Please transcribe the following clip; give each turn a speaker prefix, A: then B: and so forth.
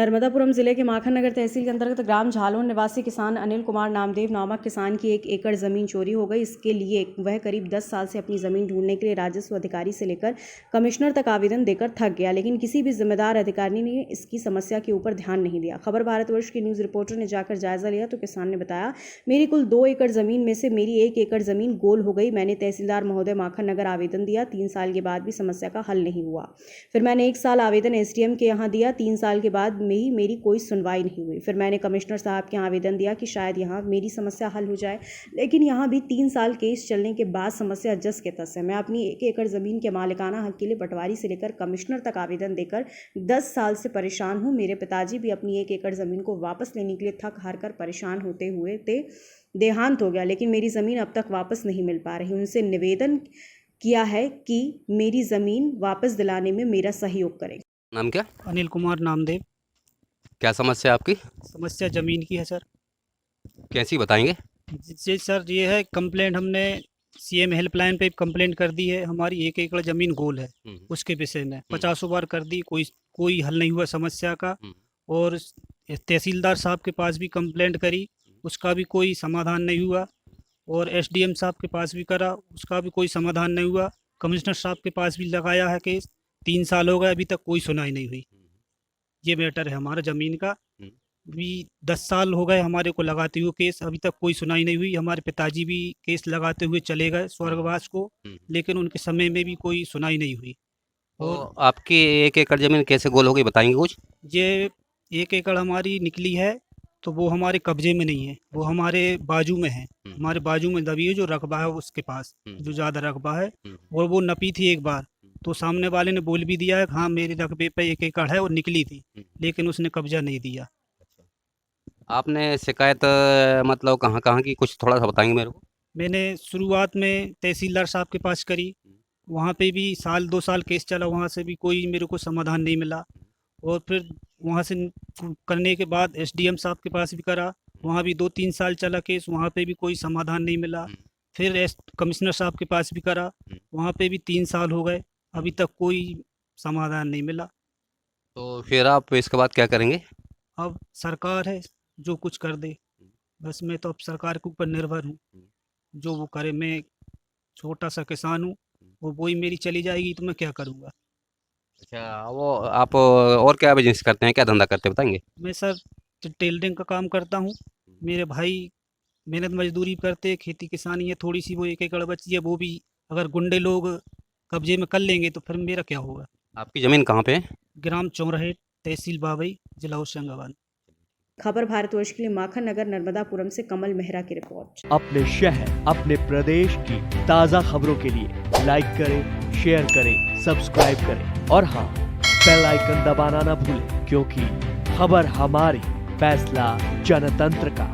A: नर्मदापुरम जिले के माखन नगर तहसील के अंतर्गत ग्राम झालोन निवासी किसान अनिल कुमार नामदेव नामक किसान की 1 एकड़ जमीन चोरी हो गई। इसके लिए वह करीब 10 साल से अपनी जमीन ढूंढने के लिए राजस्व अधिकारी से लेकर कमिश्नर तक आवेदन देकर थक गया, लेकिन किसी भी जिम्मेदार अधिकारी ने इसकी समस्या के ऊपर ध्यान नहीं दिया। खबर भारतवर्ष की न्यूज़ रिपोर्टर ने जाकर जायजा लिया तो किसान ने बताया, मेरी कुल 2 एकड़ जमीन में से मेरी 1 एकड़ जमीन गोल हो गई। मैंने तहसीलदार महोदय माखन नगर आवेदन दिया, 3 साल के बाद भी समस्या का हल नहीं हुआ। फिर मैंने 1 साल आवेदन SDM के यहाँ दिया, 3 साल के बाद में ही मेरी कोई सुनवाई नहीं हुई। फिर मैंने कमिश्नर साहब के यहाँ आवेदन दिया कि शायद यहाँ मेरी समस्या हल हो जाए, लेकिन यहाँ भी 3 साल केस चलने के बाद समस्या जस के तस है। मैं अपनी 1 एकड़ ज़मीन के मालिकाना हक के लिए पटवारी से लेकर कमिश्नर तक आवेदन देकर 10 साल से परेशान हूँ। मेरे पिताजी भी अपनी 1 एकड़ ज़मीन को वापस लेने के लिए थक हार कर परेशान होते हुए देहांत हो गया, लेकिन मेरी ज़मीन अब तक वापस नहीं मिल पा रही। उनसे निवेदन किया है कि मेरी ज़मीन वापस दिलाने में मेरा सहयोग करें।
B: नाम क्या?
C: अनिल कुमार नामदेव।
B: क्या समस्या आपकी?
C: समस्या ज़मीन की है सर।
B: कैसी बताएंगे?
C: जी सर, ये है कंप्लेंट हमने CM हेल्पलाइन पे कंप्लेंट कर दी है। हमारी 1 एकड़ ज़मीन गोल है, उसके विषय में 50 बार कर दी, कोई हल नहीं हुआ समस्या का। और तहसीलदार साहब के पास भी कंप्लेंट करी, उसका भी कोई समाधान नहीं हुआ। और SDM साहब के पास भी करा, उसका भी कोई समाधान नहीं हुआ। कमिश्नर साहब के पास भी लगाया है केस, 3 साल हो गए, अभी तक कोई सुनाई नहीं हुई। ये मैटर है हमारा ज़मीन का। भी 10 साल हो गए हमारे को लगाते हुए केस, अभी तक कोई सुनाई नहीं हुई। हमारे पिताजी भी केस लगाते हुए चले गए स्वर्गवास को, लेकिन उनके समय में भी कोई सुनाई नहीं हुई।
B: और आपकी 1 एकड़ ज़मीन कैसे गोल हो गई, बताएंगे कुछ?
C: ये 1 एकड़ हमारी निकली है, तो वो हमारे कब्जे में नहीं है, वो हमारे बाजू में है। हमारे बाजू में दबी है, जो रकबा है उसके पास जो ज़्यादा रकबा है। और वो नपी थी एक बार, तो सामने वाले ने बोल भी दिया है हाँ मेरे रकबे पे 1 एकड़ है, और निकली थी, लेकिन उसने कब्जा नहीं दिया।
B: आपने शिकायत मतलब कहाँ की, कुछ थोड़ा सा बताएंगे मेरे को?
C: मैंने शुरुआत में तहसीलदार साहब के पास करी, वहाँ पे भी 1-2 साल केस चला, वहाँ से भी कोई मेरे को समाधान नहीं मिला। और फिर वहाँ से करने के बाद SDM साहब के पास भी करा, वहाँ भी 2-3 साल चला केस, वहाँ पे भी कोई समाधान नहीं मिला। फिर कमिश्नर साहब के पास भी करा, वहाँ पे भी 3 साल हो गए, अभी तक कोई समाधान नहीं मिला।
B: तो फिर आप इसके बाद क्या करेंगे?
C: अब सरकार है जो कुछ कर दे, बस मैं तो अब सरकार के ऊपर निर्भर हूँ, जो वो करे। मैं छोटा सा किसान हूँ, वो ही मेरी चली जाएगी तो मैं क्या करूँगा।
B: अच्छा, वो आप और क्या बिजनेस करते हैं, क्या धंधा करते हैं, बताएंगे?
C: मैं सर टेलरिंग का काम करता हूँ। मेरे भाई मेहनत मजदूरी करते, खेती किसानी है, थोड़ी सी वो 1 एकड़ बची है, वो भी अगर गुंडे लोग कब्जे में कर लेंगे तो फिर मेरा क्या होगा।
B: आपकी ज़मीन कहाँ पे है?
C: ग्राम चौराहे, तहसील बाबई, जिला होशंगाबाद।
A: खबर भारतवर्ष के लिए माखन नगर नर्मदापुरम से कमल मेहरा की रिपोर्ट।
D: अपने शहर, अपने प्रदेश की ताज़ा खबरों के लिए लाइक करें, शेयर करें, सब्सक्राइब करें और हाँ, बेल आइकन दबाना ना भूलें, क्योंकि खबर हमारी, फैसला जनतंत्र का।